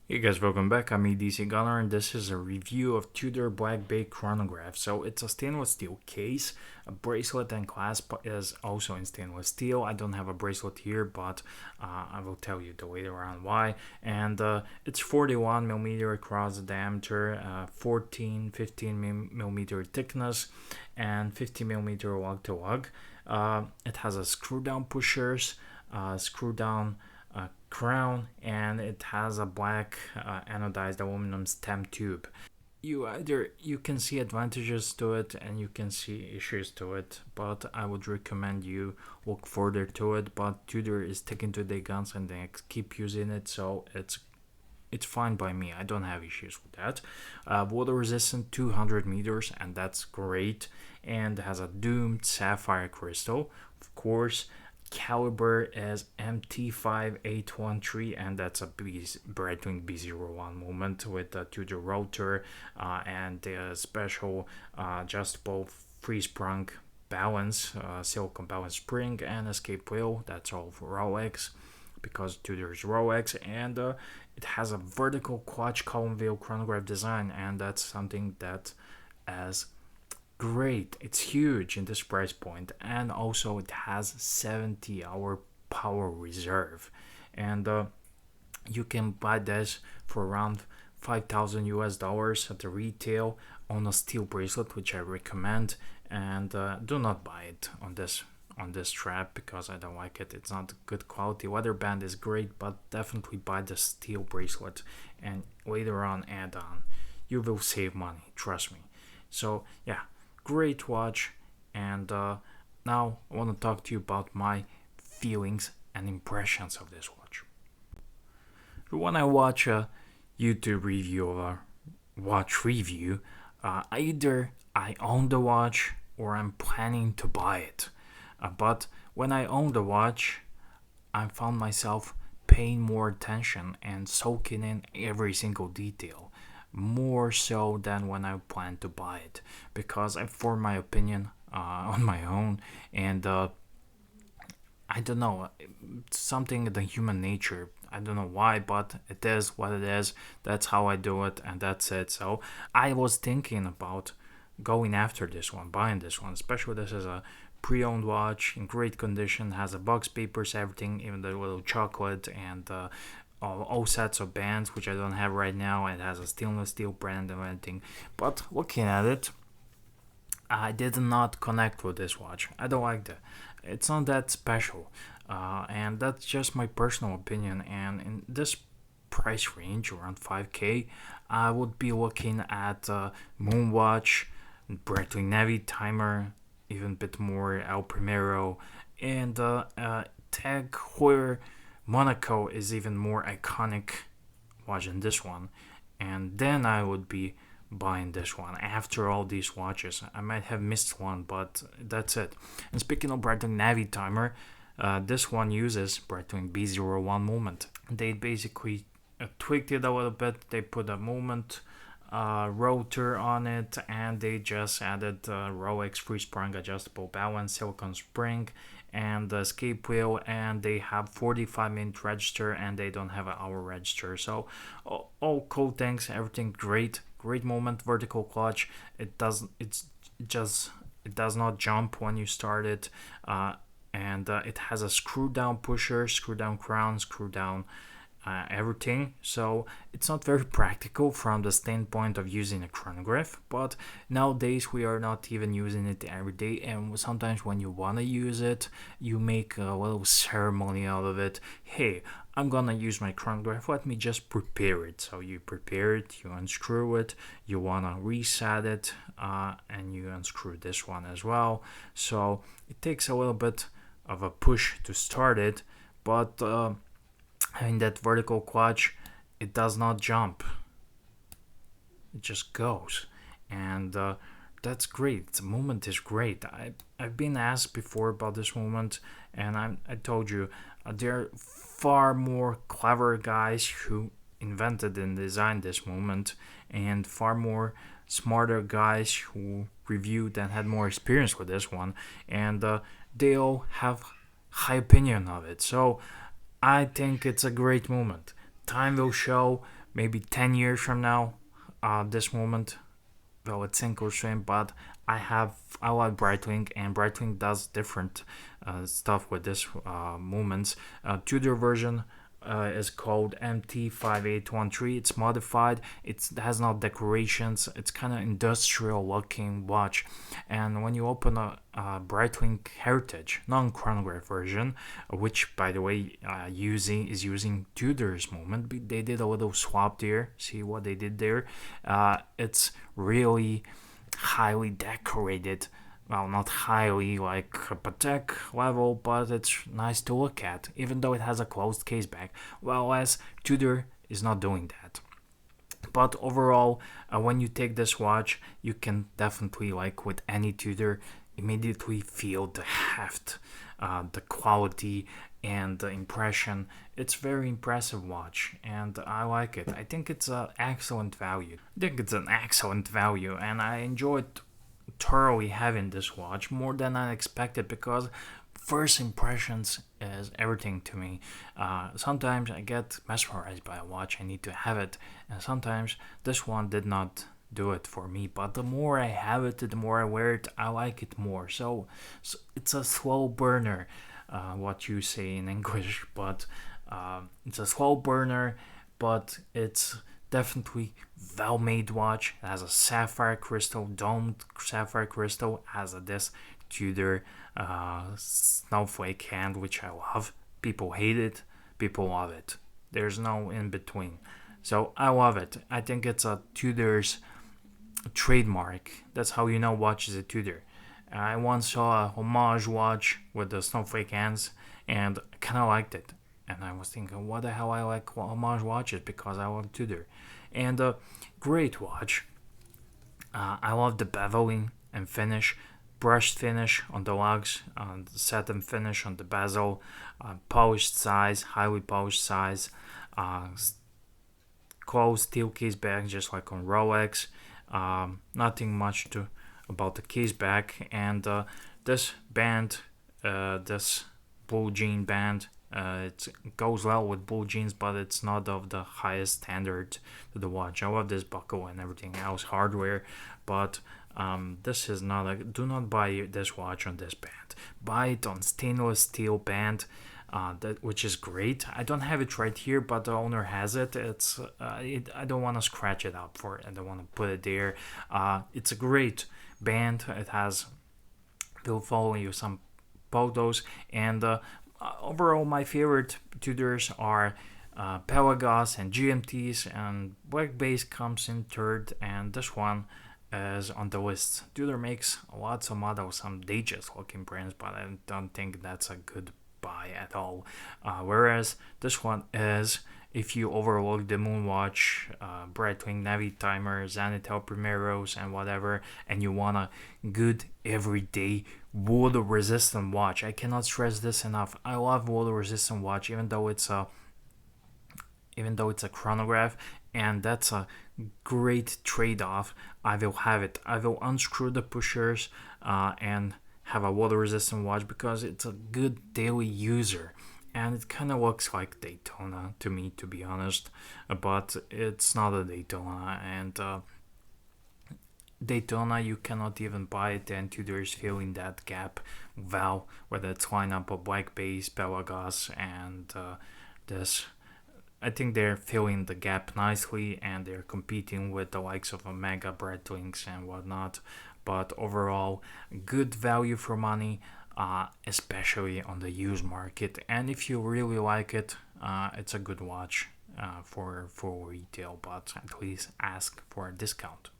Hey guys, welcome back. I'm EDC Gunner, and this is a review of Tudor Black Bay Chronograph. So it's a stainless steel case. A bracelet and clasp is also in stainless steel. I don't have a bracelet here, but I will tell you the later on why. And it's 41 millimeter across the diameter, 15 millimeter thickness, and 50 millimeter lug to lug. It has a screw down pushers, screw down crown, and it has a black anodized aluminum stem tube. You can see advantages to it and you can see issues to it, but I would recommend you look further to it. But Tudor is sticking to their guns and they keep using it, so it's fine by me. I don't have issues with that. Water resistant 200 meters, and that's great. And has a doomed sapphire crystal, of course. Caliber is MT5813, and that's a Breitling B01 movement with a Tudor rotor and a special adjustable free sprung balance, silicone balance spring, and escape wheel. That's all for Rolex because Tudor's Rolex, and it has a vertical clutch column wheel chronograph design, and that's something that is great. It's huge in this price point, and also it has 70-hour power reserve, and you can buy this for around 5,000 US dollars at the retail on a steel bracelet, which I recommend. And do not buy it on this strap because I don't like it. It's not good quality. Leather band is great, but definitely buy the steel bracelet and later on add on. You will save money, trust me. So yeah, great watch. And now I want to talk to you about my feelings and impressions of this watch. When I watch a YouTube review or watch review, either I own the watch or I'm planning to buy it. But when I own the watch, I found myself paying more attention and soaking in every single detail, more so than when I plan to buy it, because I form my opinion on my own, and I don't know, something in the human nature. I don't know why, but it is what it is. That's how I do it, and that's it. So I was thinking about going after this one, buying this one, especially this is a pre-owned watch in great condition, has a box papers, everything, even the little chocolate, and all sets of bands, which I don't have right now. It has a stainless steel brand and everything. But looking at it, I did not connect with this watch. I don't like that. It's not that special, and that's just my personal opinion. And in this price range, around 5K, I would be looking at Moonwatch, Breitling Navy Timer, even a bit more El Primero, and Tag Heuer Monaco is even more iconic watch than this one. And then I would be buying this one after all these watches. I might have missed one, but that's it. And speaking of Breitling Navy Timer, this one uses Breitling B01 movement. They basically tweaked it a little bit. They put a movement rotor on it, and they just added Rolex free sprung adjustable balance, silicone spring, and the escape wheel, and they have 45-minute register, and they don't have an hour register. So all cool things, everything great moment. Vertical clutch, it does not jump when you start it, and it has a screw down pusher, screw down crown, screw down everything. So it's not very practical from the standpoint of using a chronograph, but nowadays we are not even using it every day, and sometimes when you want to use it, you make a little ceremony out of it. Hey, I'm gonna use my chronograph, let me just prepare it. So you prepare it, you unscrew it, you wanna reset it, and you unscrew this one as well. So it takes a little bit of a push to start it, but having that vertical clutch, it does not jump, it just goes. And that's great. The movement is great. I've been asked before about this movement, and I told you there are far more clever guys who invented and designed this movement, and far more smarter guys who reviewed and had more experience with this one, and they all have high opinion of it. So I think it's a great moment. Time will show, maybe 10 years from now, this moment, well, it's sink or swim, but I like Breitling, and Breitling does different stuff with this movements. Tudor version is called MT5813. It's modified. It has no decorations. It's kind of industrial looking watch. And when you open a Breitling Heritage non-chronograph version, which by the way using Tudor's movement, they did a little swap there. See what they did there? It's really highly decorated. Well, not highly like Patek level, but it's nice to look at, even though it has a closed case back. Well, as Tudor is not doing that. But overall, when you take this watch, you can definitely, like with any Tudor, immediately feel the heft, the quality, and the impression. It's very impressive watch, and I like it. I think it's an excellent value. And I enjoyed thoroughly having this watch more than I expected, because first impressions is everything to me. Sometimes I get mesmerized by a watch, I need to have it, and sometimes this one did not do it for me. But the more I have it, the more I wear it, I like it more. So it's a slow burner, what you say in English, but it's a slow burner, but it's definitely well-made watch. It has a sapphire crystal, domed sapphire crystal, has this Tudor snowflake hand, which I love. People hate it, people love it. There's no in between. So I love it. I think it's a Tudor's trademark. That's how you know watch is a Tudor. I once saw a homage watch with the snowflake hands, and I kind of liked it. And I was thinking, what the hell I like homage watches, because I love Tudor. And great watch. I love the beveling and finish, brushed finish on the lugs, satin finish on the bezel, polished size, highly polished size, closed steel case back, just like on Rolex. Nothing much about the case back, and this band, this blue jean band. It goes well with blue jeans, but it's not of the highest standard to the watch. I love this buckle and everything else hardware, but this is not a. Do not buy this watch on this band. Buy it on stainless steel band, which is great. I don't have it right here, but the owner has it. I don't want to scratch it up for it. I don't want to put it there. It's a great band. Will follow you some photos, and overall, my favorite Tudors are Pelagos and GMTs, and Black Base comes in third, and this one is on the list. Tudor makes lots of models, some dangerous looking brands, but I don't think that's a good buy at all. Whereas this one is, if you overlook the Moonwatch, Breitling Navi Timer, Zenitel Primeros, and whatever, and you want a good everyday water resistant watch. I cannot stress this enough. I love water resistant watch, even though it's a chronograph, and that's a great trade-off. I will have it. I will unscrew the pushers and have a water resistant watch, because it's a good daily user. And it kind of looks like Daytona to me, to be honest, but it's not a Daytona. And Daytona, you cannot even buy it, and Tudor is filling that gap well with its lineup of Black Base, Pelagos, and this. I think they're filling the gap nicely, and they're competing with the likes of Omega, Breitlings, and whatnot. But overall, good value for money. Especially on the used market, and if you really like it, it's a good watch for retail, but at least ask for a discount.